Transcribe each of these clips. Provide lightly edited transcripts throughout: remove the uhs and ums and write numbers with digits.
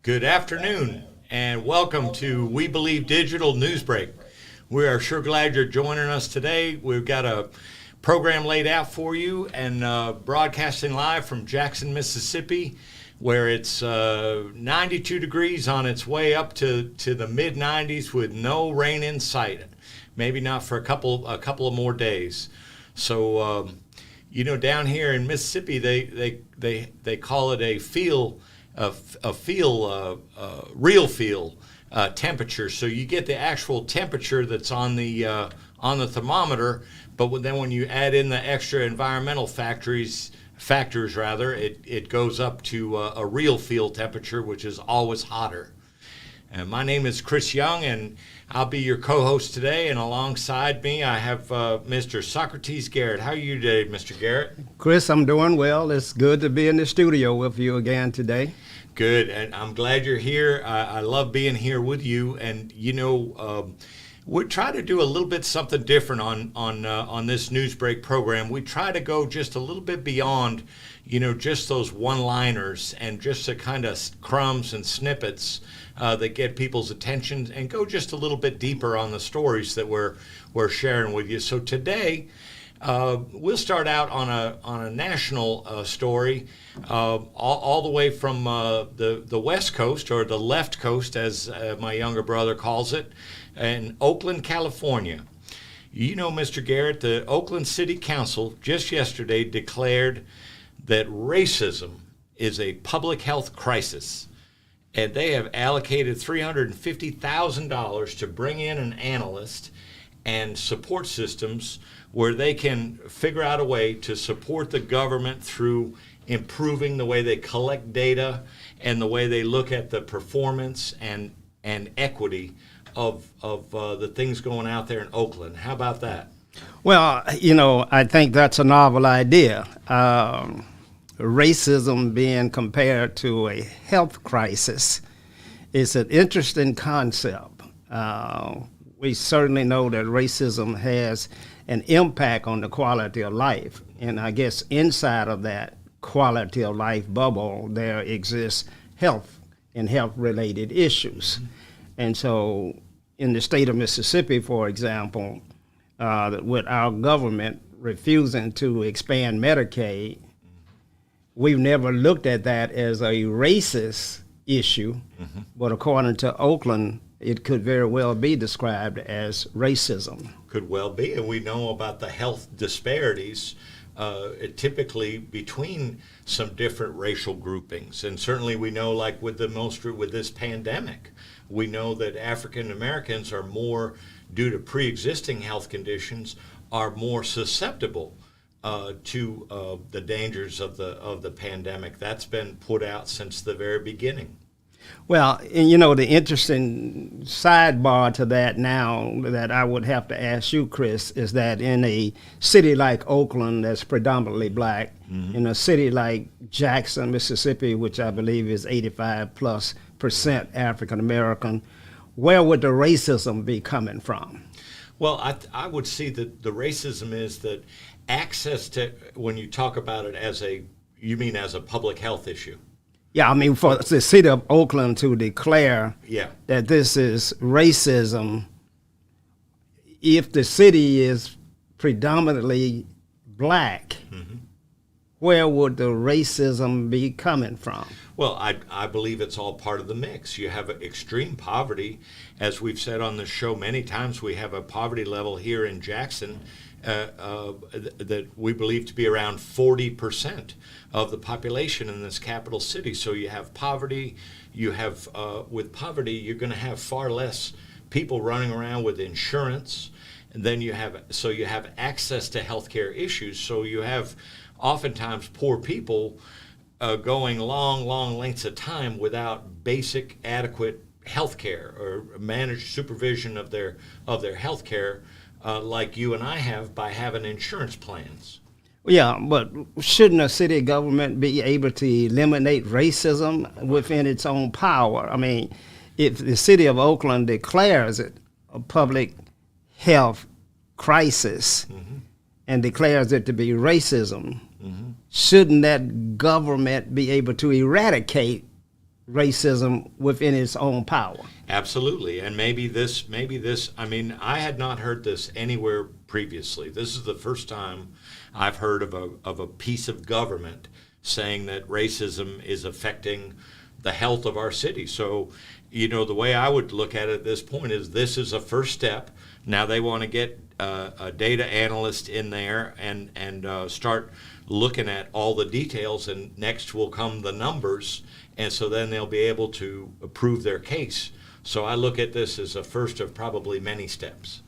Good afternoon, and welcome to We Believe Digital Newsbreak. We are sure glad you're joining us today. We've got a program laid out for you and broadcasting live from Jackson, Mississippi, where it's 92 degrees on its way up to the mid-90s with no rain in sight. Maybe not for a couple of more days. So, down here in Mississippi, they call it a real feel temperature. So you get the actual temperature that's on the thermometer, but then when you add in the extra environmental factors, it goes up to a real feel temperature, which is always hotter. And my name is Chris Young, and I'll be your co-host today. And alongside me, I have Mr. Socrates Garrett. How are you today, Mr. Garrett? Chris, I'm doing well. It's good to be in the studio with you again today. Good, and I'm glad you're here. I love being here with you. And we try to do a little bit something different on this Newsbreak program. We try to go just a little bit beyond, just those one-liners and just the kind of crumbs and snippets that get people's attention, and go just a little bit deeper on the stories that we're sharing with you. So today, we'll start out on a national story, all the way from the West Coast, or the left coast, as my younger brother calls it, in Oakland, California. Mr. Garrett, the Oakland City Council just yesterday declared that racism is a public health crisis, and they have allocated $350,000 to bring in an analyst and support systems where they can figure out a way to support the government through improving the way they collect data and the way they look at the performance and equity of the things going out there in Oakland. How about that? Well, I think that's a novel idea. Racism being compared to a health crisis is an interesting concept. We certainly know that racism has an impact on the quality of life. And I guess inside of that quality of life bubble, there exists health and health-related issues. Mm-hmm. And so in the state of Mississippi, for example, with our government refusing to expand Medicaid, we've never looked at that as a racist issue, mm-hmm. but according to Oakland, it could very well be described as racism. Could well be, and we know about the health disparities typically between some different racial groupings, and certainly we know, like with this pandemic, we know that African Americans are more, due to pre-existing health conditions, are more susceptible to the dangers of the pandemic. That's been put out since the very beginning. Well, and the interesting sidebar to that now that I would have to ask you, Chris, is that in a city like Oakland that's predominantly black, mm-hmm. in a city like Jackson, Mississippi, which I believe is 85+% African American, where would the racism be coming from? Well, I would see that the racism is that access to, when you talk about it you mean as a public health issue? Yeah, I mean, for the city of Oakland to declare that this is racism, if the city is predominantly black, mm-hmm. where would the racism be coming from? Well, I believe it's all part of the mix. You have extreme poverty. As we've said on the show many times, we have a poverty level here in Jackson that we believe to be around 40% of the population in this capital city. So you have poverty. You have with poverty, you're going to have far less people running around with insurance, and then you have access to healthcare issues. So you have oftentimes poor people going long lengths of time without basic, adequate health care or managed supervision of their health care, like you and I have by having insurance plans. Yeah, but shouldn't a city government be able to eliminate racism within its own power? I mean, if the city of Oakland declares it a public health crisis, mm-hmm. and declares it to be racism, mm-hmm. shouldn't that government be able to eradicate racism within its own power. Absolutely. And maybe this, I mean, I had not heard this anywhere previously. This is the first time I've heard of a piece of government saying that racism is affecting the health of our city. So, the way I would look at it at this point is this is a first step. Now they want to get a data analyst in there and start looking at all the details, and next will come the numbers, and so then they'll be able to prove their case. So I look at this as a first of probably many steps.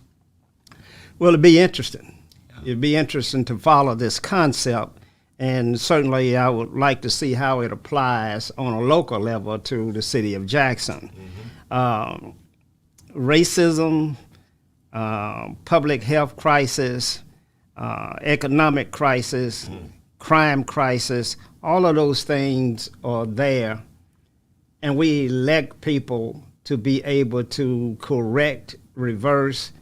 Well, it'd be interesting. It'd be interesting to follow this concept, and certainly I would like to see how it applies on a local level to the city of Jackson. Racism, public health crisis, economic crisis, crime crisis, all of those things are there, and we elect people to be able to correct, reverse,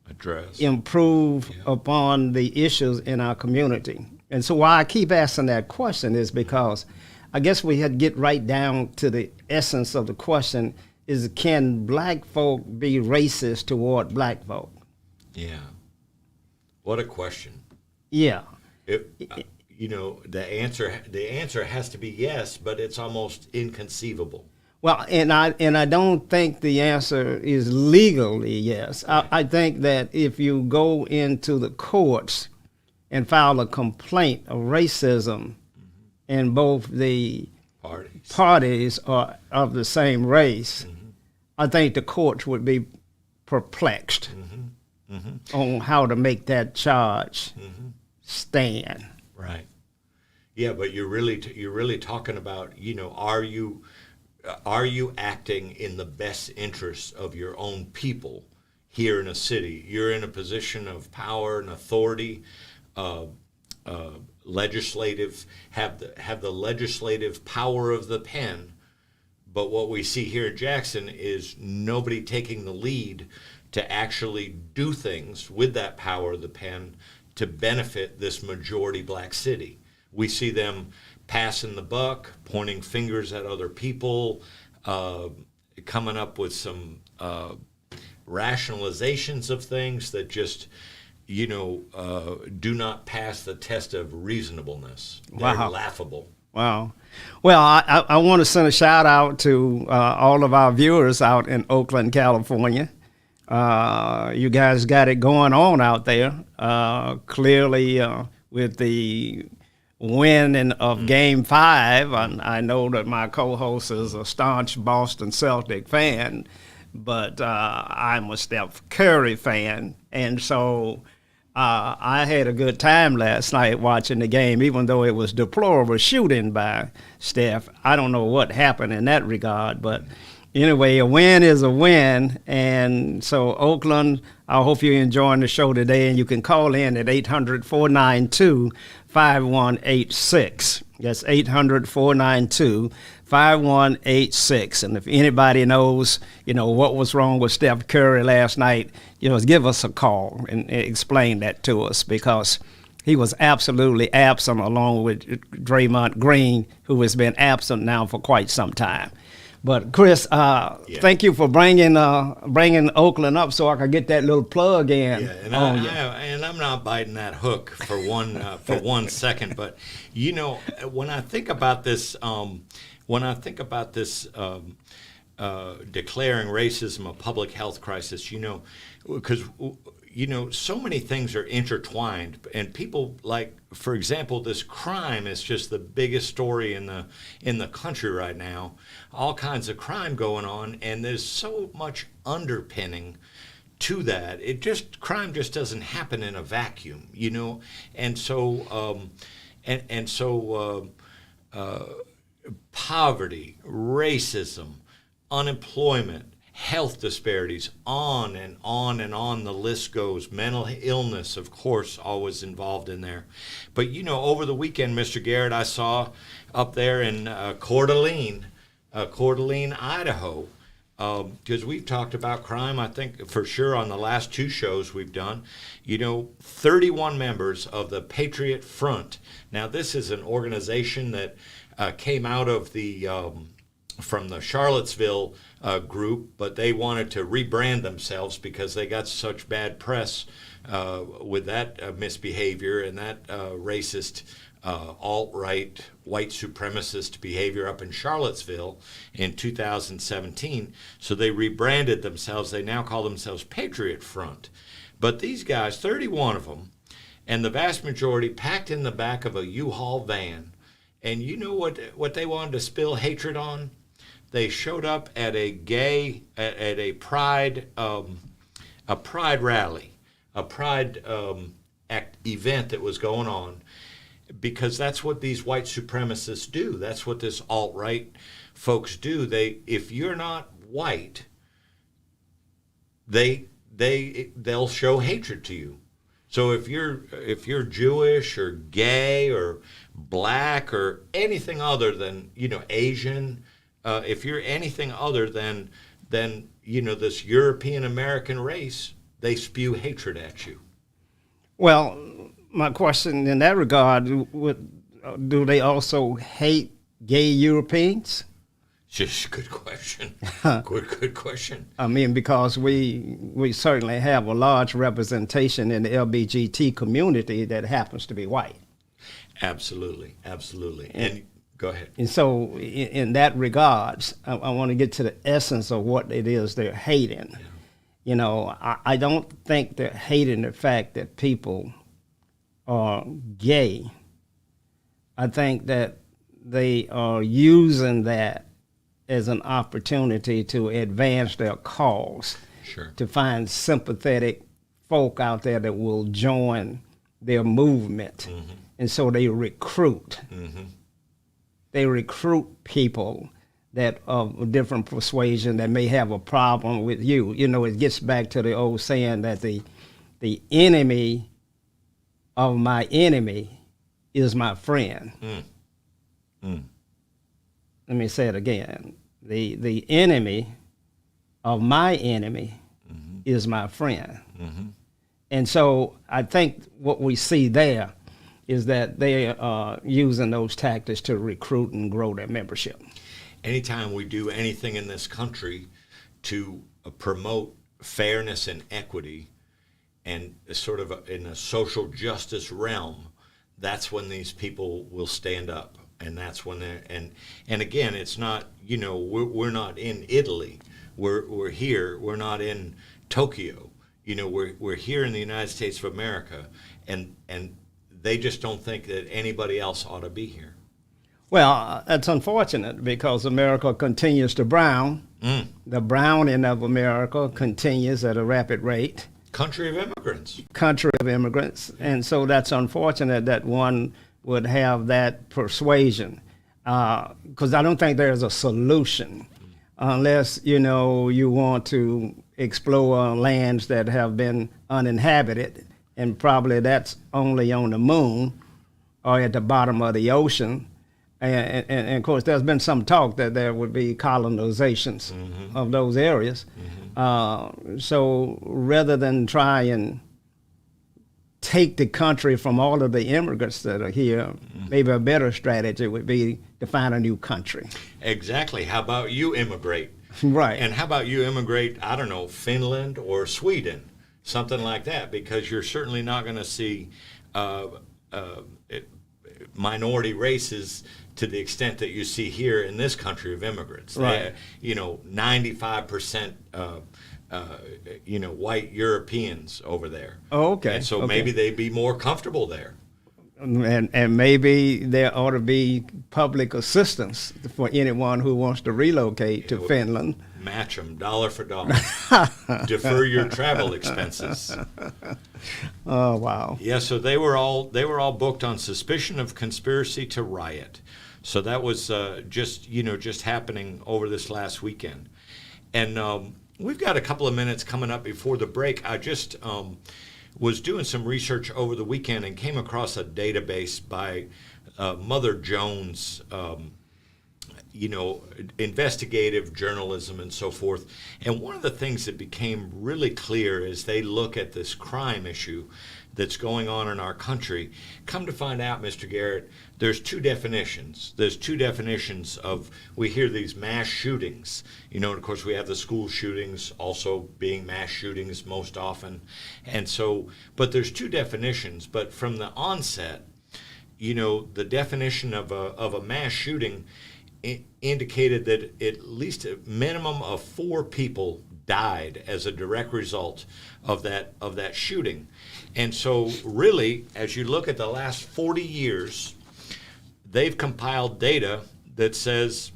address, improve upon the issues in our community. And so why I keep asking that question is because I guess we had to get right down to the essence of the question is, can black folk be racist toward black folk? Yeah. What a question. Yeah. The answer has to be yes, but it's almost inconceivable. Well, and I don't think the answer is legally yes. Right. I think that if you go into the courts and file a complaint of racism, and both the parties are of the same race, I think the courts would be perplexed on how to make that charge stand. Right. Yeah, but you're really talking about, are you acting in the best interests of your own people here in a city? You're in a position of power and authority, legislative, have the legislative power of the pen. But what we see here in Jackson is nobody taking the lead to actually do things with that power of the pen to benefit this majority black city. We see them passing the buck, pointing fingers at other people, coming up with some rationalizations of things that just, do not pass the test of reasonableness. They're laughable. Wow. Well, I want to send a shout out to all of our viewers out in Oakland, California. You guys got it going on out there. Clearly, with the winning of Game 5, I know that my co-host is a staunch Boston Celtic fan, but I'm a Steph Curry fan, and so I had a good time last night watching the game, even though it was deplorable shooting by Steph. I don't know what happened in that regard, but anyway, a win is a win. And so, Oakland, I hope you're enjoying the show today, and you can call in at 800-492-5186. That's 800-492-5186. And if anybody knows, what was wrong with Steph Curry last night, give us a call and explain that to us, because he was absolutely absent, along with Draymond Green, who has been absent now for quite some time. But Chris, thank you for bringing Oakland up so I could get that little plug in. Yeah, and I'm not biting that hook for one second. But when I think about this, declaring racism a public health crisis, because so many things are intertwined, and people, like, for example, this crime is just the biggest story in the country right now. All kinds of crime going on, and there's so much underpinning to that. Crime just doesn't happen in a vacuum, and so poverty, racism, unemployment, health disparities, on and on and on the list goes. Mental illness, of course, always involved in there. But, over the weekend, Mr. Garrett, I saw up there in Coeur d'Alene, Idaho, because we've talked about crime, I think, for sure on the last two shows we've done. 31 members of the Patriot Front. Now, this is an organization that came out of the from the Charlottesville group, but they wanted to rebrand themselves because they got such bad press with that misbehavior and that racist, alt-right, white supremacist behavior up in Charlottesville in 2017. So they rebranded themselves. They now call themselves Patriot Front. But these guys, 31 of them, and the vast majority packed in the back of a U-Haul van. And you know what they wanted to spill hatred on? They showed up at a pride rally, a pride event that was going on, because that's what these white supremacists do. That's what this alt-right folks do. If you're not white, they'll show hatred to you. So if you're Jewish or gay or black or anything other than Asian, if you're anything other than this European American race, they spew hatred at you. Well, my question in that regard, do they also hate gay Europeans? Just good question. Good question. I mean, because we certainly have a large representation in the LGBT community that happens to be white. Absolutely. And go ahead. And so in that regards, I want to get to the essence of what it is they're hating. Yeah. I don't think they're hating the fact that people are gay. I think that they are using that as an opportunity to advance their cause. Sure. To find sympathetic folk out there that will join their movement. Mm-hmm. And so they recruit. Mm-hmm. They recruit people that of different persuasion that may have a problem with you. It gets back to the old saying that the enemy of my enemy is my friend. Let me say it again. The enemy of my enemy is my friend. Mm-hmm. And so I think what we see there is that they are using those tactics to recruit and grow their membership. Anytime we do anything in this country to promote fairness and equity and sort of in a social justice realm, that's when these people will stand up. And that's when they're, and again, it's not, we're not in Italy. We're here. We're not in Tokyo. We're here in the United States of America, and they just don't think that anybody else ought to be here. Well, that's unfortunate because America continues to brown. The browning of America continues at a rapid rate. Country of immigrants. Country of immigrants. And so that's unfortunate that one would have that persuasion, because I don't think there's a solution unless, you want to explore lands that have been uninhabited, and probably that's only on the moon or at the bottom of the ocean. And of course, there's been some talk that there would be colonizations of those areas. So rather than try and take the country from all of the immigrants that are here, maybe a better strategy would be to find a new country. Exactly. How about you immigrate? Right. And how about you immigrate, I don't know, Finland or Sweden, something like that, because you're certainly not going to see minority races to the extent that you see here in this country of immigrants. Right. 95% white Europeans over there. Oh, okay. And so okay. maybe they'd be more comfortable there. And maybe there ought to be public assistance for anyone who wants to relocate to Finland. Match them dollar for dollar. Defer your travel expenses. Oh, wow. Yeah, so they were all booked on suspicion of conspiracy to riot. So that was just happening over this last weekend. And we've got a couple of minutes coming up before the break. I just was doing some research over the weekend and came across a database by Mother Jones, investigative journalism and so forth. And one of the things that became really clear as they look at this crime issue, that's going on in our country. Come to find out, Mr. Garrett, there's two definitions. There's two definitions of, we hear these mass shootings. And of course, we have the school shootings also being mass shootings most often. And so, but there's two definitions. But from the onset, the definition of a mass shooting indicated that at least a minimum of 4 people died as a direct result of that shooting. And so really, as you look at the last 40 years, they've compiled data that says,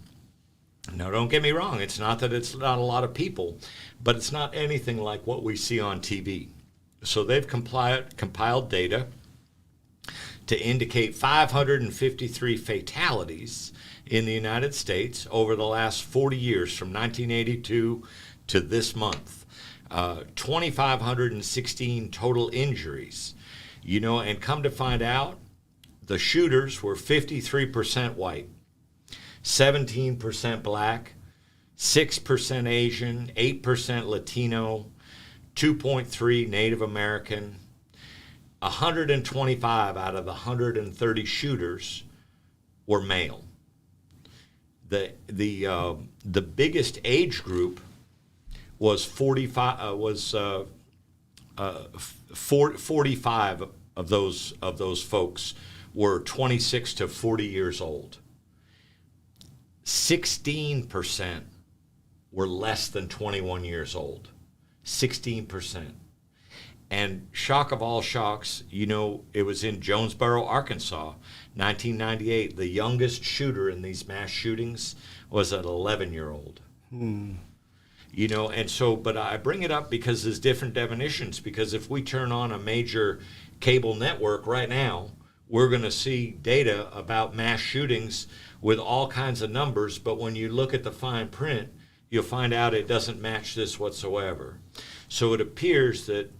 no, don't get me wrong, it's not that it's not a lot of people, but it's not anything like what we see on TV. So they've compiled data to indicate 553 fatalities in the United States over the last 40 years, from 1982 to this month. 2,516 total injuries. And come to find out, the shooters were 53% white, 17% black, 6% Asian, 8% Latino, 2.3 Native American. 125 out of the 130 shooters were male. The biggest age group was 45 of those folks were 26 to 40 years old. 16% were less than 21 years old. 16%. And shock of all shocks, it was in Jonesboro, Arkansas, 1998. The youngest shooter in these mass shootings was an 11-year-old. And so, but I bring it up because there's different definitions, because if we turn on a major cable network right now, we're going to see data about mass shootings with all kinds of numbers, but when you look at the fine print, you'll find out it doesn't match this whatsoever. So it appears that,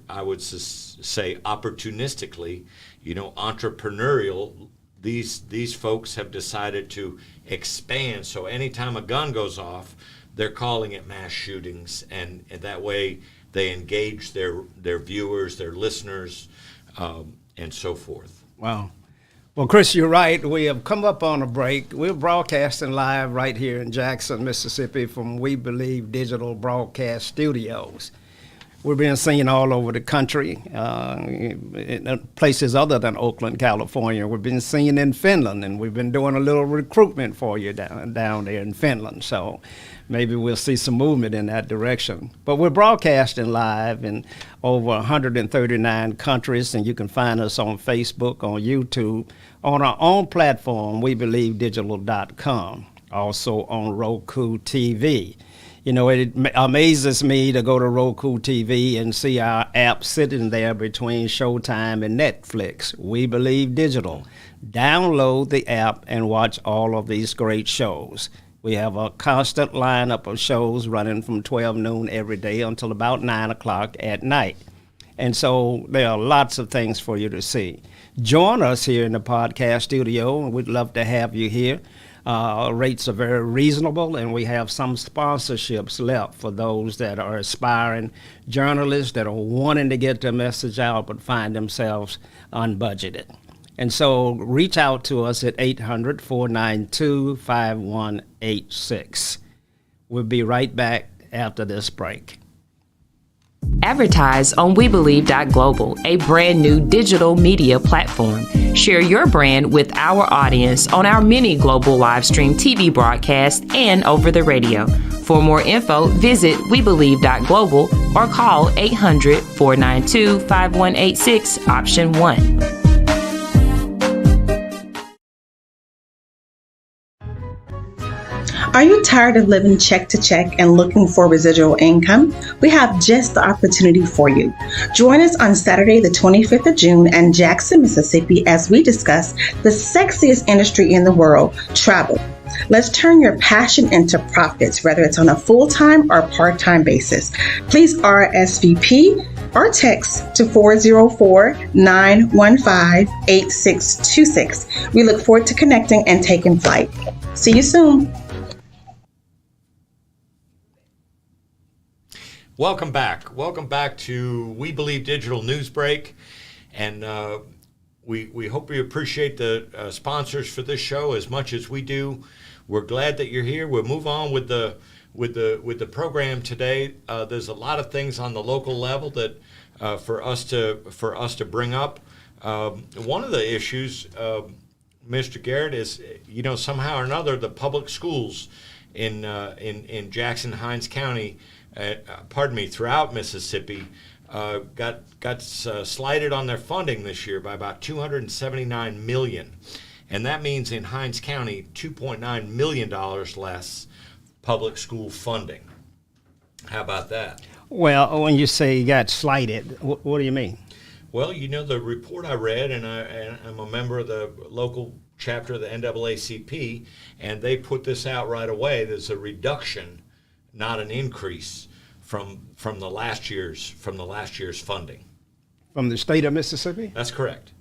I would say opportunistically, entrepreneurial, these folks have decided to expand. So anytime a gun goes off, they're calling it mass shootings, and that way they engage their viewers, their listeners, and so forth. Wow. Well, Chris, you're right. We have come up on a break. We're broadcasting live right here in Jackson, Mississippi from We Believe Digital Broadcast Studios. We're being seen all over the country, in places other than Oakland, California. We've been seen in Finland, and we've been doing a little recruitment for you down there in Finland. So maybe we'll see some movement in that direction. But we're broadcasting live in over 139 countries, and you can find us on Facebook, on YouTube, on our own platform, WeBelieveDigital.com, also on Roku TV. It amazes me to go to Roku TV and see our app sitting there between Showtime and Netflix. We Believe Digital. Download the app and watch all of these great shows. We have a constant lineup of shows running from 12 noon every day until about 9 o'clock at night. And so there are lots of things for you to see. Join us here in the podcast studio, and we'd love to have you here. Rates are very reasonable, and we have some sponsorships left for those that are aspiring journalists that are wanting to get their message out but find themselves unbudgeted. And so reach out to us at 800-492-5186. We'll be right back after this break. Advertise on WeBelieve.Global, a brand new digital media platform. Share your brand with our audience on our many global live stream TV broadcasts and over the radio. For more info, visit WeBelieve.Global or call 800-492-5186, option 1. Are you tired of living check to check and looking for residual income? We have just the opportunity for you. Join us on Saturday, the 25th of June in Jackson, Mississippi, as we discuss the sexiest industry in the world, travel. Let's turn your passion into profits, whether it's on a full-time or part-time basis. Please RSVP or text to 404-915-8626. We look forward to connecting and taking flight. See you soon. Welcome back. Welcome back to We Believe Digital Newsbreak. And we hope you appreciate the sponsors for this show as much as we do. We're glad that you're here. We'll move on with the program today. There's a lot of things on the local level that for us to bring up. One of the issues, Mr. Garrett, is somehow or another the public schools in Jackson Hinds County, throughout Mississippi, got slighted on their funding this year by about $279 million, and that means in Hinds County $2.9 million less public school funding. How about that? Well, when you say you got slighted, what do you mean? Well, the report I read, and I'm a member of the local chapter of the NAACP, and they put this out right away. There's a reduction, not an increase, from the last year's funding. From the state of Mississippi? That's correct.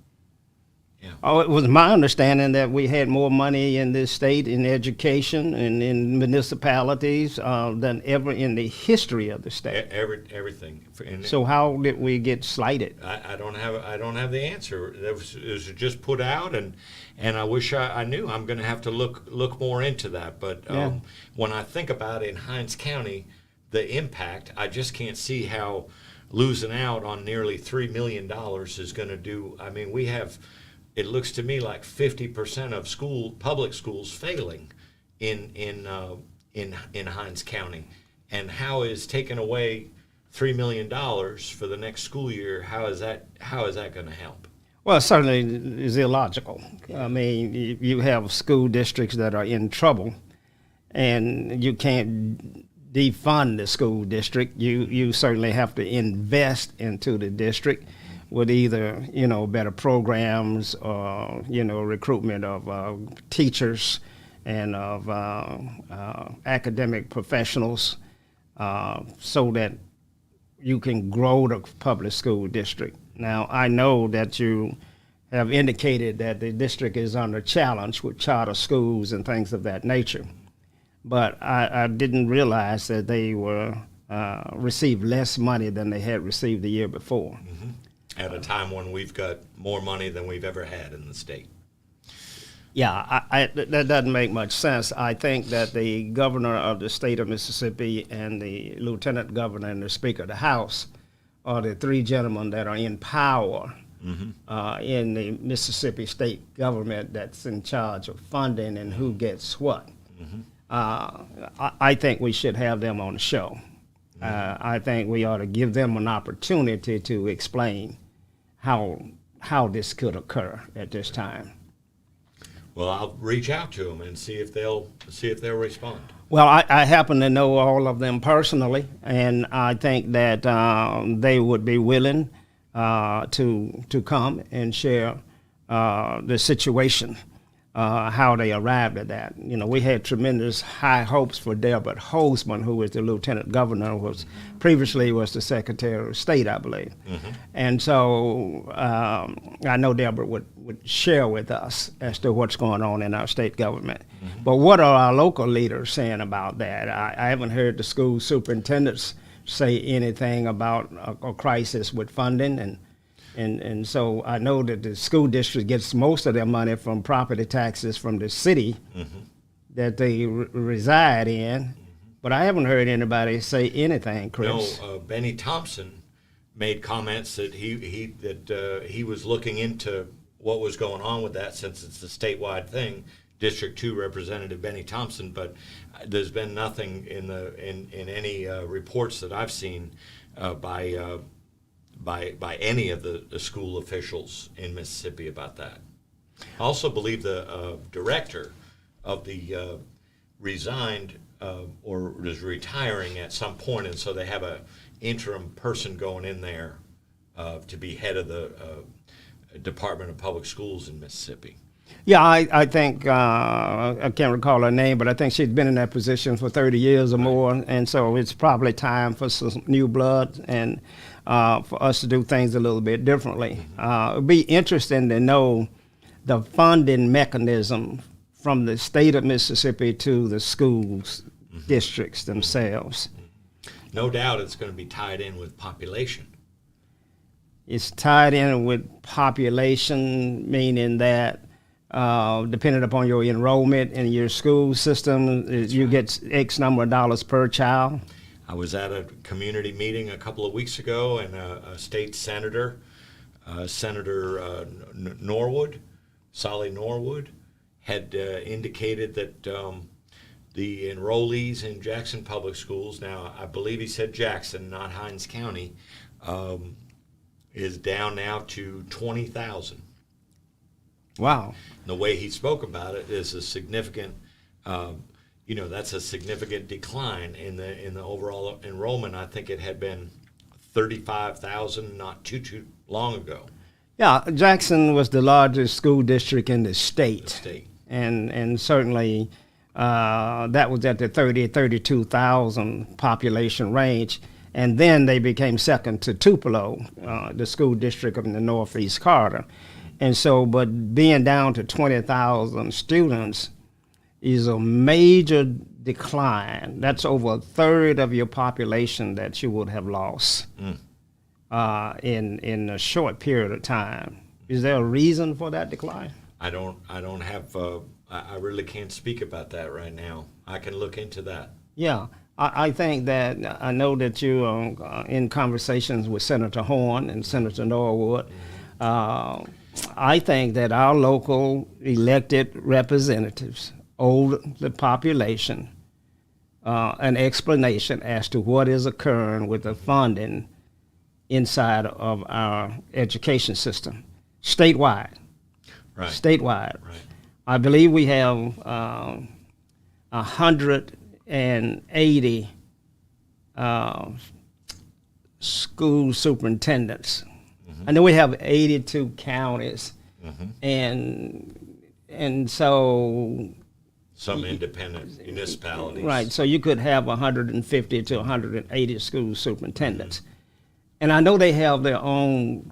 Yeah. Oh, it was my understanding that we had more money in this state in education and in municipalities than ever in the history of the state. Everything. So how did we get slighted? I don't have the answer. It was just put out, and I wish I knew. I'm going to have to look more into that. But when I think about it in Hinds County, the impact, I just can't see how losing out on nearly $3 million is going to do. I mean, we have. It looks to me like 50% of public schools failing in Hinds County, and how is taking away $3 million for the next school year? How is that going to help? Well, it certainly is illogical. I mean, you have school districts that are in trouble, and you can't defund the school district. You certainly have to invest into the district with either, better programs or, recruitment of teachers and of academic professionals so that you can grow the public school district. Now, I know that you have indicated that the district is under challenge with charter schools and things of that nature, but I didn't realize that they were received less money than they had received the year before. Mm-hmm. At a time when we've got more money than we've ever had in the state. Yeah, that doesn't make much sense. I think that the governor of the state of Mississippi and the lieutenant governor and the speaker of the House are the three gentlemen that are in power in the Mississippi state government that's in charge of funding and who gets what. Mm-hmm. I think we should have them on the show. I think we ought to give them an opportunity to explain how this could occur at this time. Well, I'll reach out to them and see if they'll respond. Well, I happen to know all of them personally, and I think that they would be willing to come and share the situation, how they arrived at that. We had tremendous high hopes for Delbert Holzman, who was the lieutenant governor, was previously was the secretary of state, I believe. Mm-hmm. And so I know Delbert would share with us as to what's going on in our state government. Mm-hmm. But what are our local leaders saying about that? I haven't heard the school superintendents say anything about a crisis with funding, and so I know that the school district gets most of their money from property taxes from the city that they reside in, but I haven't heard anybody say anything, Chris. No, Benny Thompson made comments that he was looking into what was going on with that, since it's a statewide thing. District 2 Representative Benny Thompson, but there's been nothing in any reports that I've seen by any of the school officials in Mississippi about that. I also believe the director of the resigned or is retiring at some point, and so they have a interim person going in there to be head of the Department of Public Schools in Mississippi. Yeah, I think, I can't recall her name, but I think she's been in that position for 30 years or more, and so it's probably time for some new blood and for us to do things a little bit differently. It'd be interesting to know the funding mechanism from the state of Mississippi to the schools, districts themselves. no doubt it's going to be tied in with population. It's tied in with population, meaning that depending upon your enrollment in your school system, you get X number of dollars per child. I was at a community meeting a couple of weeks ago, and a state senator, Senator Norwood, Solly Norwood, had indicated that the enrollees in Jackson Public Schools, now I believe he said Jackson, not Hinds County, is down now to 20,000. Wow. The way he spoke about it is a significant, that's a significant decline in the overall enrollment. I think it had been 35,000 not too long ago. Yeah, Jackson was the largest school district in the state. The state. And certainly that was at the 32,000 population range. And then they became second to Tupelo, the school district of the Northeast Corridor. And so, but being down to 20,000 students is a major decline. That's over a third of your population that you would have lost in a short period of time. Is there a reason for that decline? I don't have, I really can't speak about that right now. I can look into that. Yeah. I think that I know that you are in conversations with Senator Horn and Senator Norwood. I think that our local elected representatives owe the population an explanation as to what is occurring with the funding inside of our education system, statewide. Right. Statewide. Right. I believe we have 180 school superintendents. And then we have 82 counties. And so some independent municipalities. Right, so you could have 150 to 180 school superintendents. And I know they have their own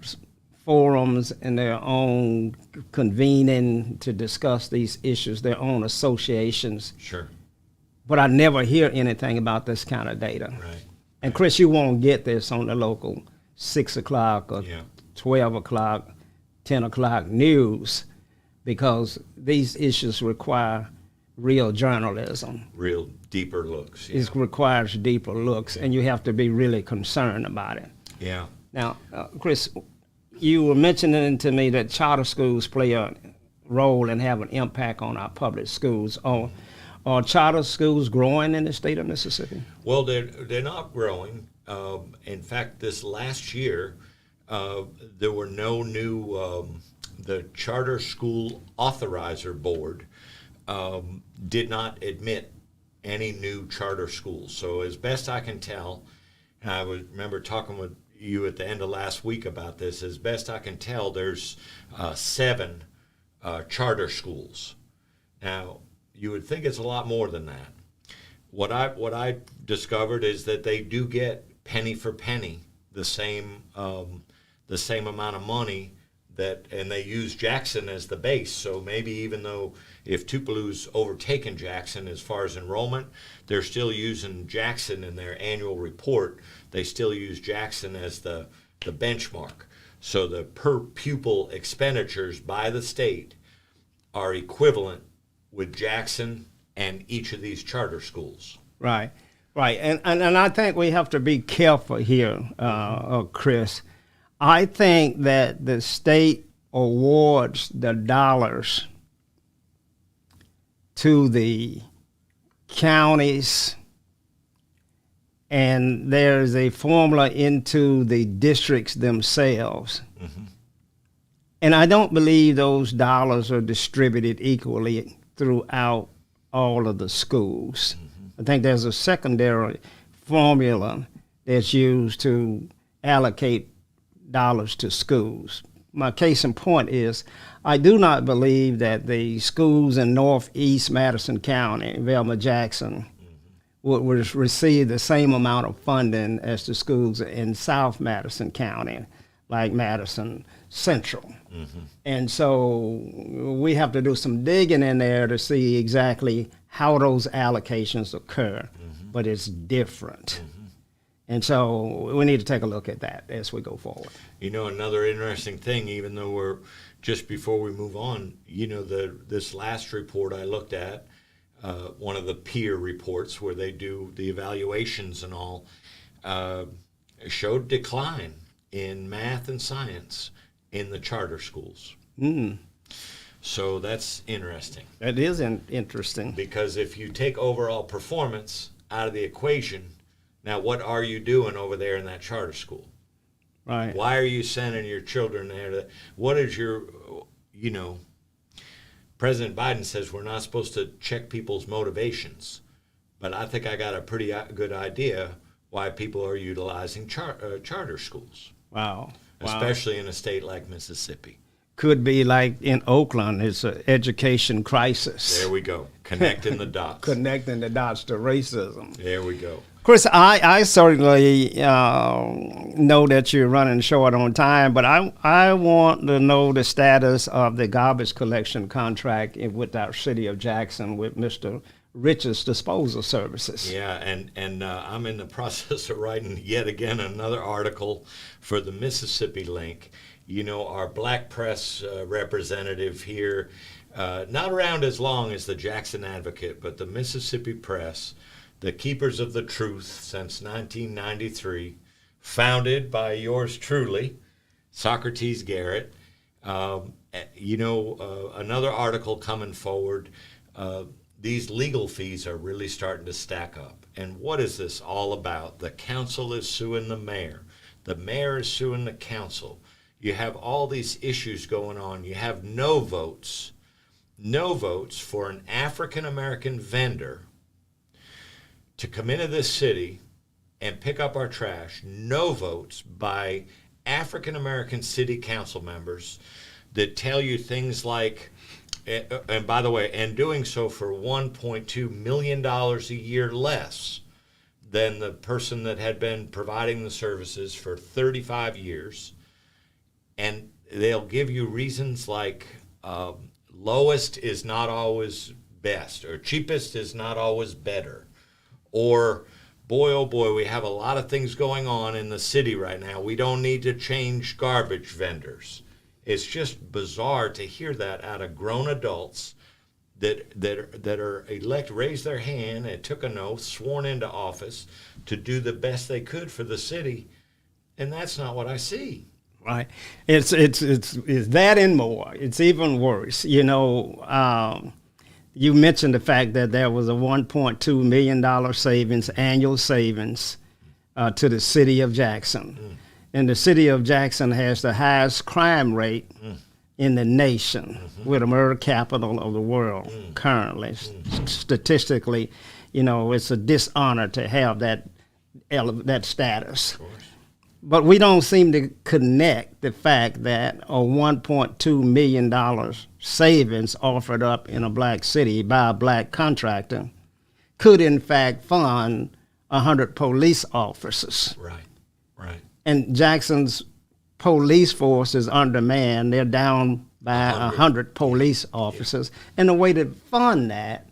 forums and their own convening to discuss these issues, their own associations. Sure. But I never hear anything about this kind of data. Right. And Chris, you won't get this on the local 6 o'clock or 12 o'clock, 10 o'clock news, because these issues require real journalism. Real deeper looks. It requires deeper looks, and you have to be really concerned about it. Yeah. Now, Chris, you were mentioning to me that charter schools play a role and have an impact on our public schools. Are charter schools growing in the state of Mississippi? Well, they're not growing. In fact, this last year, there were no new, the Charter School Authorizer Board did not admit any new charter schools. So as best I can tell, and I remember talking with you at the end of last week about this, as best I can tell, there's 7 charter schools. Now, you would think it's a lot more than that. What I discovered is that they do get penny for penny the same amount of money and they use Jackson as the base. So maybe even though if Tupelu's overtaken Jackson as far as enrollment, they're still using Jackson in their annual report. They still use Jackson as the benchmark. So the per pupil expenditures by the state are equivalent with Jackson and each of these charter schools. Right. And I think we have to be careful here, Chris. I think that the state awards the dollars to the counties, and there's a formula into the districts themselves. And I don't believe those dollars are distributed equally throughout all of the schools. I think there's a secondary formula that's used to allocate dollars to schools. My case in point is I do not believe that the schools in northeast Madison County, Velma Jackson, would receive the same amount of funding as the schools in South Madison County, like Madison Central. And so we have to do some digging in there to see exactly how those allocations occur, but it's different. And so we need to take a look at that as we go forward. You know, another interesting thing, even though we're just before we move on, you know, this last report I looked at, one of the peer reports where they do the evaluations and all, showed decline in math and science in the charter schools. So that's interesting. It is interesting. Because if you take overall performance out of the equation, now what are you doing over there in that charter school? Right. Why are you sending your children there? What is your, you know, President Biden says we're not supposed to check people's motivations, but I think I got a pretty good idea why people are utilizing charter schools. Wow. Especially in a state like Mississippi. Could be like in Oakland, it's an education crisis. There we go. Connecting the dots. Connecting the dots to racism. There we go. Chris, I certainly know that you're running short on time, but I want to know the status of the garbage collection contract with our city of Jackson with Mr. Rich's Disposal Services. Yeah, and I'm in the process of writing yet again another article for the Mississippi Link. You know, our black press representative here, not around as long as the Jackson Advocate, but the Mississippi Press, the keepers of the truth since 1993, founded by yours truly, Socrates Garrett. You know, another article coming forward, these legal fees are really starting to stack up. And what is this all about? The council is suing the mayor. The mayor is suing the council. You have all these issues going on. You have no votes for an African-American vendor to come into this city and pick up our trash. No votes by African-American city council members that tell you things like, and by the way, and doing so for $1.2 million a year less than the person that had been providing the services for 35 years. And they'll give you reasons like lowest is not always best, or cheapest is not always better. Or, boy, oh boy, we have a lot of things going on in the city right now. We don't need to change garbage vendors. It's just bizarre to hear that out of grown adults that are raised their hand and took an oath, sworn into office to do the best they could for the city. And that's not what I see. Right. It's that and more. It's even worse. You know, you mentioned the fact that there was a $1.2 million savings, annual savings, to the city of Jackson. And the city of Jackson has the highest crime rate in the nation. We're the murder capital of the world currently. Statistically, you know, it's a dishonor to have that status. Of course. But we don't seem to connect the fact that a $1.2 million savings offered up in a black city by a black contractor could, in fact, fund 100 police officers. Right, right. And Jackson's police force is undermanned. They're down by 100 police officers. And the way to fund that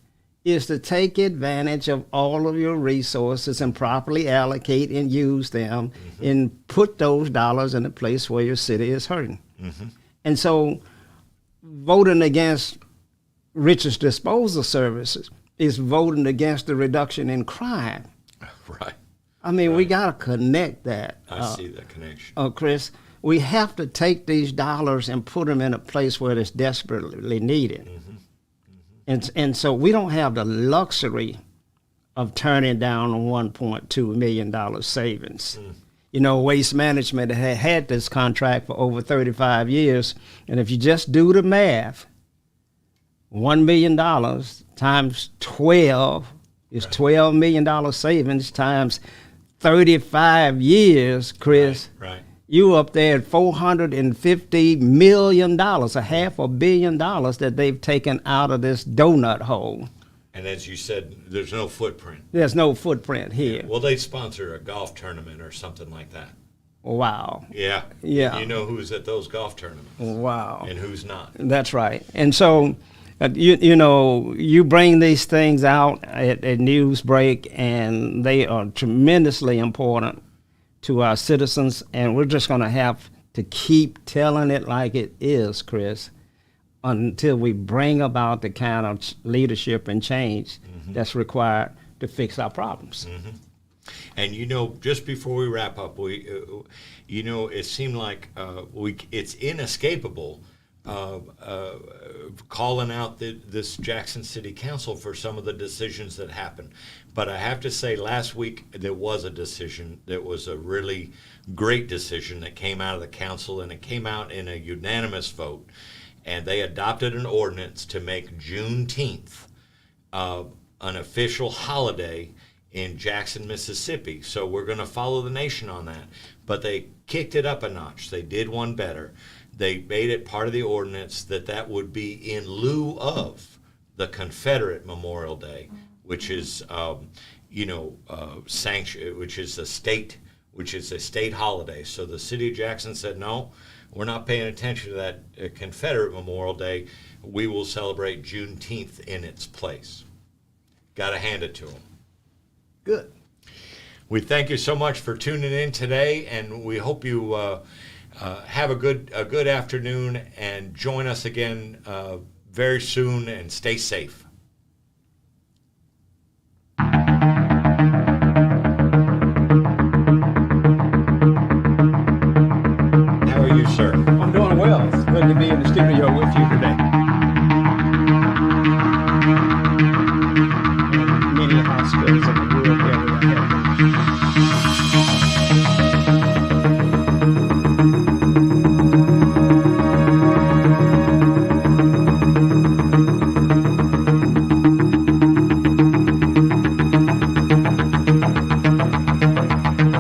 is to take advantage of all of your resources and properly allocate and use them and put those dollars in a place where your city is hurting. And so voting against Rich's Disposal Services is voting against the reduction in crime. Right. I mean, we got to connect that. I see that connection. Chris, we have to take these dollars and put them in a place where it's desperately needed. And so we don't have the luxury of turning down a $1.2 million savings. You know, Waste Management had this contract for over 35 years, and if you just do the math, $1 million times 12 is $12 million savings times 35 years, Chris. Right. You up there at $450 million, $500 million that they've taken out of this donut hole. And as you said, there's no footprint. There's no footprint here. Well, they sponsor a golf tournament or something like that. Wow. Yeah. Yeah. You know who's at those golf tournaments. Wow. And who's not. That's right. And so You know, you bring these things out at Newsbreak, and they are tremendously important to our citizens, and we're just going to have to keep telling it like it is, Chris, until we bring about the kind of leadership and change that's required to fix our problems. And you know, just before we wrap up, you know, it seemed like it's inescapable. Calling out this Jackson City Council for some of the decisions that happened. But I have to say, last week there was a decision that was a really great decision that came out of the council, and it came out in a unanimous vote. And they adopted an ordinance to make Juneteenth an official holiday in Jackson, Mississippi. So we're going to follow the nation on that. But they kicked it up a notch. They did one better. They made it part of the ordinance that would be in lieu of the Confederate Memorial Day, which is, which is a state holiday. So the city of Jackson said, no, we're not paying attention to that Confederate Memorial Day. We will celebrate Juneteenth in its place. Got to hand it to them. Good. We thank you so much for tuning in today, and we hope you have a good afternoon, and join us again very soon, and stay safe.